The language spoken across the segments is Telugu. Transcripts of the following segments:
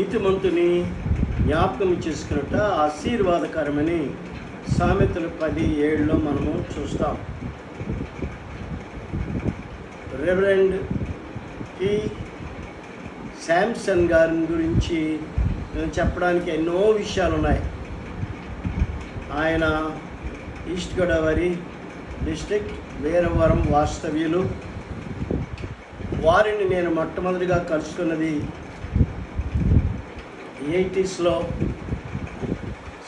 నీతిమంతుని జ్ఞాపకం చేసుకున్నట్ట ఆశీర్వాదకరమని సామెతలు 10:7 మనము చూస్తాం. రెవరెండ్ పి శాంసన్ గారి గురించి నేను చెప్పడానికి ఎన్నో విషయాలు ఉన్నాయి. ఆయన ఈస్ట్ గోదావరి డిస్ట్రిక్ట్ వీరవరం వాస్తవ్యులు. వారిని నేను మొట్టమొదటిగా కలుసుకున్నది 80s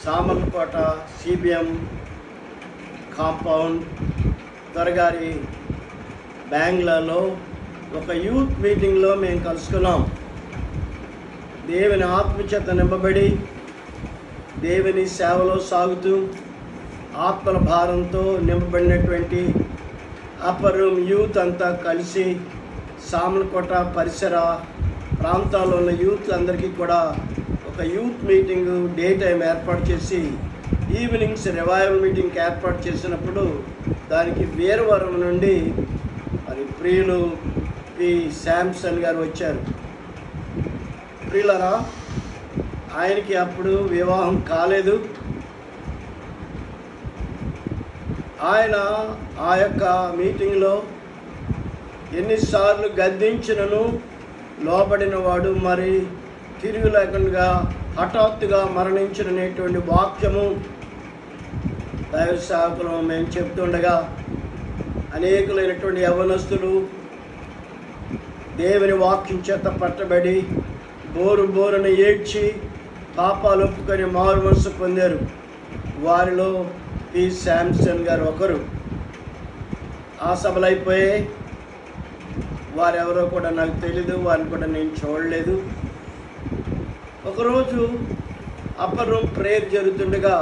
సామర్లకోట CBM కాంపౌండ్ దొరగారి బెంగళూరులో ఒక యూత్ మీటింగ్లో మేము కలుసుకున్నాం. దేవుని ఆత్మచేత నింపబడి దేవుని సేవలో సాగుతూ ఆత్మల భారంతో నింపబడినటువంటి అప్పర్ రూమ్ యూత్ అంతా కలిసి సామర్లకోట పరిసర ప్రాంతాల్లో ఉన్న యూత్ అందరికీ కూడా ఒక యూత్ మీటింగ్ డే టైం ఏర్పాటు చేసి ఈవినింగ్స్ రివైవల్ మీటింగ్కి ఏర్పాటు చేసినప్పుడు దానికి వీరవరం నుండి మరి ప్రియులు పి శాంసన్ గారు వచ్చారు. ప్రియులరా, ఆయనకి అప్పుడు వివాహం కాలేదు. ఆయన ఆ యొక్క మీటింగ్లో ఎన్నిసార్లు గద్దించినను లోబడిన వాడు మరి తిరిగి లేకుండా హఠాత్తుగా మరణించినటువంటి వాక్యము దైవ సేవకులు మేము చెప్తుండగా అనేకులైనటువంటి యవ్వనస్తులు దేవుని వాక్యం చేత పట్టబడి బోరున ఏడ్చి పాపాలు ఒప్పుకొని మారు మనసు పొందారు. వారిలో పి శాంసన్ గారు ఒకరు. ఆ సభలు అయిపోయాయి. వారెవరో కూడా నాకు తెలీదు, వారిని కూడా నేను చూడలేదు. ఒకరోజు అప్పర్ రూమ్ ప్రేయర్ జరుగుతుండగా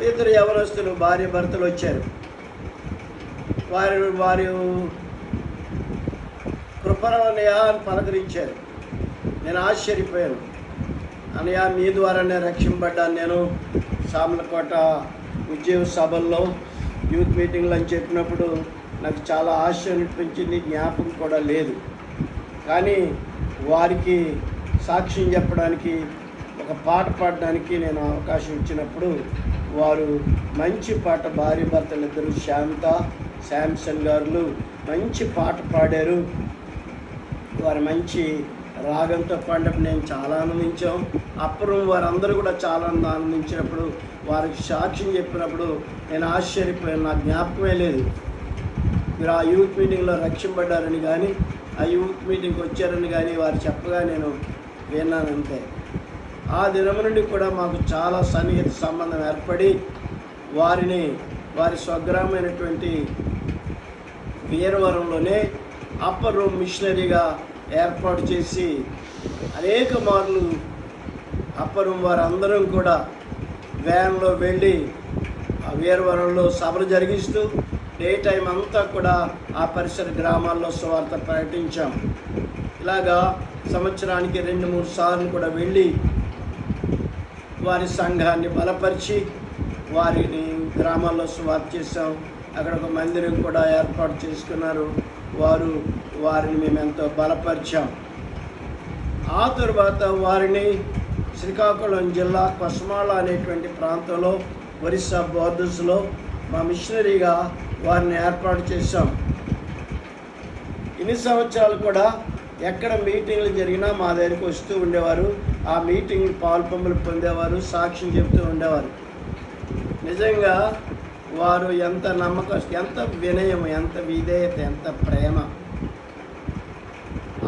ఇద్దరు యవనస్తులు భార్య భర్తలు వచ్చారు. వారి కృపణయ్య అని పలకరించారు. నేను ఆశ్చర్యపోయాను. అన్నయ్య, మీ ద్వారానే రక్షింపబడ్డాను. నేను సామర్లకోట ఉద్యోగ సభల్లో యూత్ మీటింగ్లు అని చెప్పినప్పుడు నాకు చాలా ఆశ్చర్యం అనిపించింది. జ్ఞాపకం కూడా లేదు. కానీ వారికి సాక్ష్యం చెప్పడానికి ఒక పాట పాడడానికి నేను అవకాశం ఇచ్చినప్పుడు వారు మంచి పాట, భార్య భర్తలు ఇద్దరు శాంసన్ గారు మంచి పాట పాడారు. వారు మంచి రాగంతో పాడినప్పుడు నేను చాలా ఆనందించాం. అప్పుడు వారందరూ కూడా చాలా ఆనందించినప్పుడు వారికి సాక్ష్యం చెప్పినప్పుడు నేను ఆశ్చర్యపోయాను. నాకు జ్ఞాపకమే లేదు. మీరు ఆ యూత్ మీటింగ్లో రక్షింపడ్డారని కానీ ఆ యూత్ మీటింగ్కి వచ్చారని కానీ వారు చెప్పగా నేను విన్నానంతే. ఆ దినం నుండి కూడా మాకు చాలా సన్నిహిత సంబంధం ఏర్పడి వారి స్వగ్రామైనటువంటి వీరవరంలోనే అప్పర్ రూమ్ మిషనరీగా ఏర్పాటు చేసి అనేక మార్లు అప్పర్ రూమ్ వారందరం కూడా వ్యాన్లో వెళ్ళి ఆ వీరవరంలో సభలు జరిగిస్తూ డే టైం అంతా కూడా ఆ పరిసర గ్రామాల్లో సువార్త ప్రకటించాం. ఇలాగా సంవత్సరానికి 2-3 సార్లు కూడా వెళ్ళి వారి సంఘాన్ని బలపరిచి వారిని గ్రామాల్లో సువార్త చేసాం. అక్కడ ఒక మందిరం కూడా ఏర్పాటు చేసుకున్నారు. వారిని మేము ఎంతో బలపరిచాం. ఆ తర్వాత వారిని శ్రీకాకుళం జిల్లా కొస్మాళ అనేటువంటి ప్రాంతంలో ఒరిస్సా బోర్డర్స్లో మా మిషనరీగా వారిని ఏర్పాటు చేశాం. ఇన్ని సంవత్సరాలు కూడా ఎక్కడ మీటింగ్లు జరిగినా మా దగ్గరికి వస్తూ ఉండేవారు. ఆ మీటింగ్ పాల్పొంపులు పొందేవారు, సాక్ష్యం చెప్తూ ఉండేవారు. నిజంగా వారు ఎంత ఎంత వినయం, ఎంత విధేయత, ఎంత ప్రేమ.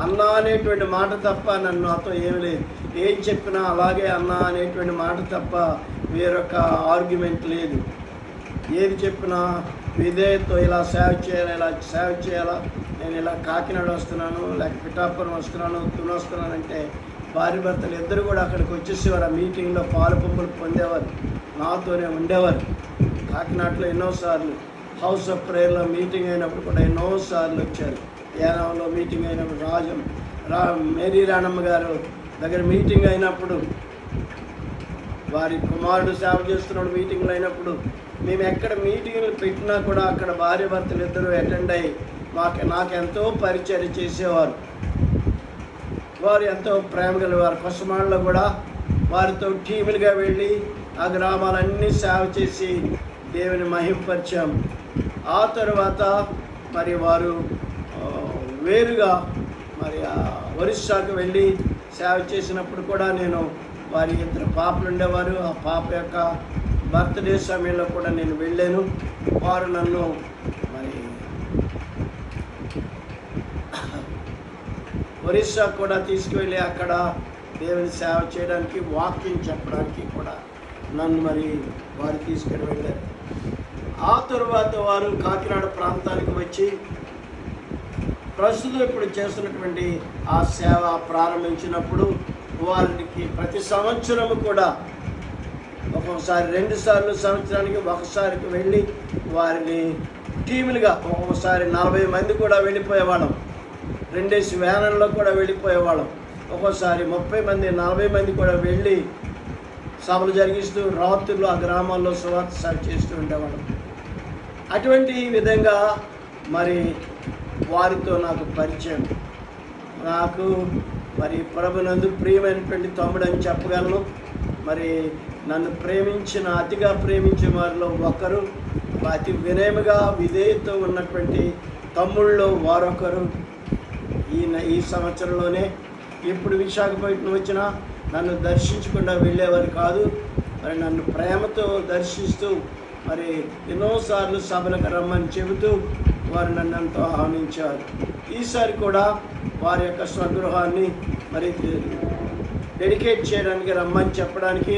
అన్న అనేటువంటి మాట తప్ప నాతో ఏమి లేదు. ఏం చెప్పినా అలాగే అన్న అనేటువంటి మాట తప్ప వేరొక ఆర్గ్యుమెంట్ లేదు. ఏది చెప్పినా విధేయతతో ఇలా సేవ చేయాలా, నేను ఇలా కాకినాడ వస్తున్నాను, లేక పిఠాపురం వస్తున్నాను, తుని వస్తున్నానంటే భార్య భర్తలు ఇద్దరు కూడా అక్కడికి వచ్చేసేవారు. ఆ మీటింగ్లో పాలుపొంపులు పొందేవారు, నాతోనే ఉండేవారు. కాకినాడలో ఎన్నోసార్లు హౌస్ ఆఫ్ ప్రేయర్లో మీటింగ్ అయినప్పుడు కూడా ఎన్నోసార్లు వచ్చారు. యానంలో మీటింగ్ అయినప్పుడు మేరీ రాణమ్మ గారు దగ్గర మీటింగ్ అయినప్పుడు, వారి కుమారుడు సేవ చేస్తున్నప్పుడు మీటింగ్లు అయినప్పుడు మేము ఎక్కడ మీటింగ్లు పెట్టినా కూడా అక్కడ భార్య భర్తలు ఇద్దరు అటెండ్ అయ్యి నాకెంతో పరిచయం చేసేవారు. వారు ఎంతో ప్రేమ కలివారు. కొసమాళ్ళలో కూడా వారితో టీములుగా వెళ్ళి ఆ గ్రామాలన్నీ సేవ చేసి దేవుని మహిమపరిచాం. ఆ తర్వాత మరి వారు వేరుగా మరి ఒరిస్సాకు వెళ్ళి సేవ చేసినప్పుడు కూడా నేను వారి 2 పాపలు ఉండేవారు. ఆ పాప యొక్క బర్త్డే సమయంలో కూడా నేను వెళ్ళాను. వారు నన్ను మరి ఒరిస్సా కూడా తీసుకువెళ్ళి అక్కడ దేవుని సేవ చేయడానికి, వాకింగ్ చెప్పడానికి కూడా నన్ను మరి వారు తీసుకుని వెళ్ళారు. ఆ తరువాత వారు కాకినాడ ప్రాంతానికి వచ్చి ప్రస్తుతం ఇప్పుడు చేస్తున్నటువంటి ఆ సేవ ప్రారంభించినప్పుడు వారికి ప్రతి సంవత్సరము కూడా ఒక్కొక్కసారి 2 సార్లు సంవత్సరానికి ఒకసారికి వెళ్ళి వారిని టీములుగా ఒక్కొక్కసారి 40 మంది కూడా వెళ్ళిపోయేవాళ్ళం. 2 వ్యాన్లలో కూడా వెళ్ళిపోయేవాళ్ళం. ఒక్కోసారి 30 మంది 40 మంది కూడా వెళ్ళి సభలు జరిగిస్తూ రాత్రులు ఆ గ్రామాల్లో సువార్త సేవ చేస్తూ ఉండేవాళ్ళం. అటువంటి విధంగా మరి వారితో నాకు పరిచయం. నాకు మరి ప్రభునందు ప్రియమైనటువంటి తమ్ముడు అని చెప్పగలను. మరి నన్ను అతిగా ప్రేమించే వారిలో ఒకరు, అతి వినయముగా విధేయతో ఉన్నటువంటి తమ్ముళ్ళు వారొకరు. ఈ సంవత్సరంలోనే ఎప్పుడు విశాఖపట్నం వచ్చినా నన్ను దర్శించకుండా వెళ్ళేవారు కాదు. మరి నన్ను ప్రేమతో దర్శిస్తూ మరి ఎన్నోసార్లు సభలకు రమ్మని చెబుతూ వారు నన్ను ఎంతో ఆహ్వానించారు. ఈసారి కూడా వారి యొక్క స్వగృహాన్ని మరి డెడికేట్ చేయడానికి రమ్మని చెప్పడానికి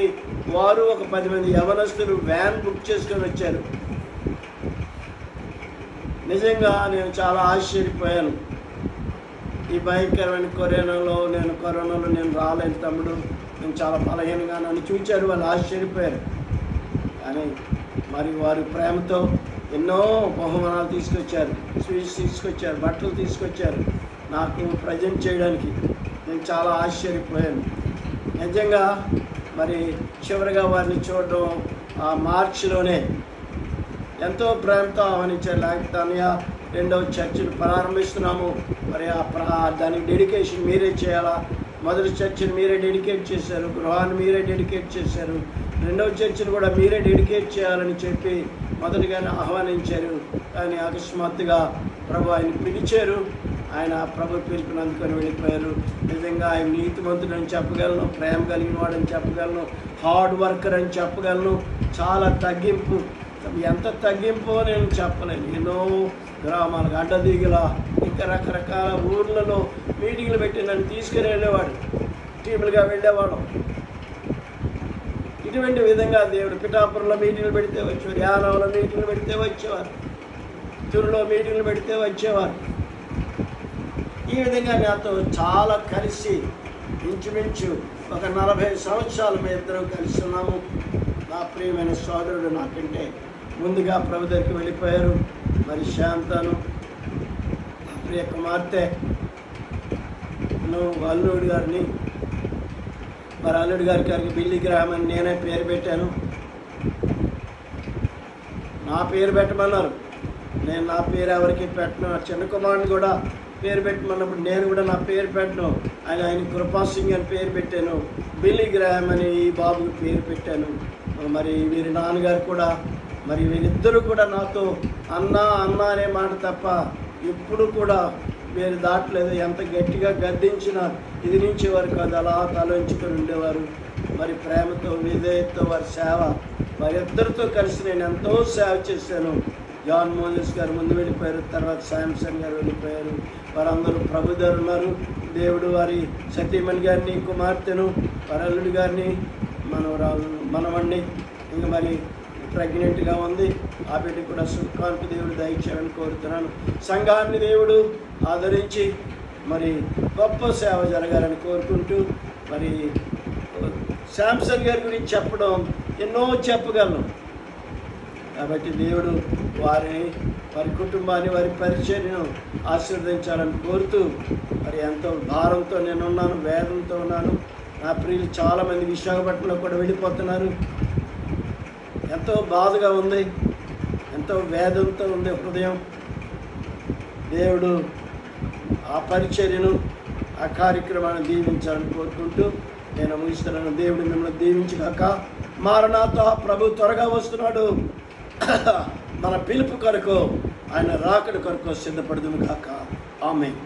వారు ఒక 10 మంది యవనస్తులు వ్యాన్ బుక్ చేసుకొని వచ్చారు. నిజంగా నేను చాలా ఆశ్చర్యపోయాను. ఈ భయంకరమైన కరోనాలో నేను రాలేను తమ్ముడు, నేను చాలా బలహీనంగా నన్ను చూచారు. వాళ్ళు ఆశ్చర్యపోయారు. కానీ మరి వారి ప్రేమతో ఎన్నో బహుమానాలు తీసుకొచ్చారు, స్వీట్స్ తీసుకొచ్చారు, బట్టలు తీసుకొచ్చారు నాకు ప్రజెంట్ చేయడానికి. నేను చాలా ఆశ్చర్యపోయాను నిజంగా. మరి చివరిగా వారిని చూడడం ఆ మార్చిలోనే ఎంతో ప్రేమతో ఆహ్వానించారు. లేకపోతే అన్నయ్య 2వ చర్చిని ప్రారంభిస్తున్నాము, మరి దానికి డెడికేషన్ మీరే చేయాలా. మొదటి చర్చిని మీరే డెడికేట్ చేశారు, గృహాన్ని మీరే డెడికేట్ చేశారు, 2వ చర్చిని కూడా మీరే డెడికేట్ చేయాలని చెప్పి మొదటిగానే ఆహ్వానించారు. కానీ అకస్మాత్తుగా ప్రభు ఆయన పిలిచారు. ఆయన ప్రభు పిలుపుని అందుకొని వెళ్ళిపోయారు. నిజంగా ఆయన నీతిమంతుడు అని చెప్పగలను, ప్రేమ కలిగిన వాడని చెప్పగలను, హార్డ్ వర్కర్ అని చెప్పగలను. చాలా తగ్గింపు, ఎంత తగ్గింపో నేను చెప్పలేను. ఎన్నో గ్రామాలకు అడ్డదిగుల ఇంకా రకరకాల ఊర్లలో మీటింగ్లు పెట్టి నన్ను తీసుకుని వెళ్ళేవాడు. టీములుగా వెళ్ళేవాడు. ఇటువంటి విధంగా దేవుడు పిఠాపురంలో మీటింగ్లు పెడితే వచ్చేవారు, యానంలో మీటింగ్లు పెడితే వచ్చేవారు, తిరులో మీటింగ్లు పెడితే వచ్చేవారు. ఈ విధంగా నాతో చాలా కలిసి ఇంచుమించు ఒక 40 సంవత్సరాలు మేము ఇద్దరం కలిసి ఉన్నాము. నా ప్రియమైన సోదరుడు నాకంటే ముందుగా ప్రభు దగ్గరికి వెళ్ళిపోయారు. మరి శాంతను నా ప్రియ కుమార్తె అల్లుడి గారిని, మరి అల్లుడి గారికి బిల్లి గ్రామ్ అని నేనే పేరు పెట్టాను. నా పేరు పెట్టమన్నారు, నేను నా పేరు ఎవరికి పెట్టను. చిన్న కుమారుని కూడా పేరు పెట్టమన్నప్పుడు నేను కూడా నా పేరు పెట్టను. ఆయన కృపాసింగ్ అని పేరు పెట్టాను, బిల్లి గ్రామ్ అని ఈ బాబుకి పేరు పెట్టాను. మరి వీరి నాన్నగారు కూడా, మరి వీరిద్దరూ కూడా నాతో అన్న అన్న అనే మాట తప్ప ఎప్పుడు కూడా వీరు దాటలేదు. ఎంత గట్టిగా గద్దించినా ఇది నుంచి వారు కాదు, అలా తలంచుకొని ఉండేవారు. మరి ప్రేమతో విధేయతతో వారి సేవ, వారిద్దరితో కలిసి నేను ఎంతో సేవ చేశాను. జాన్ మోజెస్ గారు ముందు వెళ్ళిపోయారు, తర్వాత శాంసన్ గారు వెళ్ళిపోయారు. వారందరూ ప్రభు దగ్గర ఉన్నారు. దేవుడు వారి సతీమణి గారిని, కుమార్తెను, వరల్లుడి గారిని, మనవణ్ణి, ఇంకా మరి ప్రెగ్నెంట్గా ఉంది, ఆ బిడ్డ కూడా సుఖానికి దేవుడు దయచేయాలని కోరుతున్నాను. సంఘాన్ని దేవుడు ఆదరించి మరి గొప్ప సేవ జరగాలని కోరుకుంటూ, మరి శాంసన్ గారి గురించి చెప్పడం ఎన్నో చెప్పగలను. కాబట్టి దేవుడు వారి కుటుంబాన్ని, వారి పరిచర్యను ఆశీర్వదించాలని కోరుతూ, మరి ఎంతో భారంతో నేనున్నాను, వేదంతో ఉన్నాను. నా ప్రియులు చాలామంది విశాఖపట్నంలో కూడా వెళ్ళిపోతున్నారు. ఎంతో బాధగా ఉంది, ఎంతో వేదంతో ఉంది హృదయం. దేవుడు ఆ పరిచర్యను, ఆ కార్యక్రమాన్ని దీవించాలని కోరుకుంటూ నేను ముగిస్తున్నాను. దేవుడు మిమ్మల్ని దీవించగాక. మారనాథ, ప్రభు త్వరగా వస్తున్నాడు. మన పిలుపు కొరకు, ఆయన రాకడ కొరకు సిద్ధపడదుము గాక. ఆమేన్.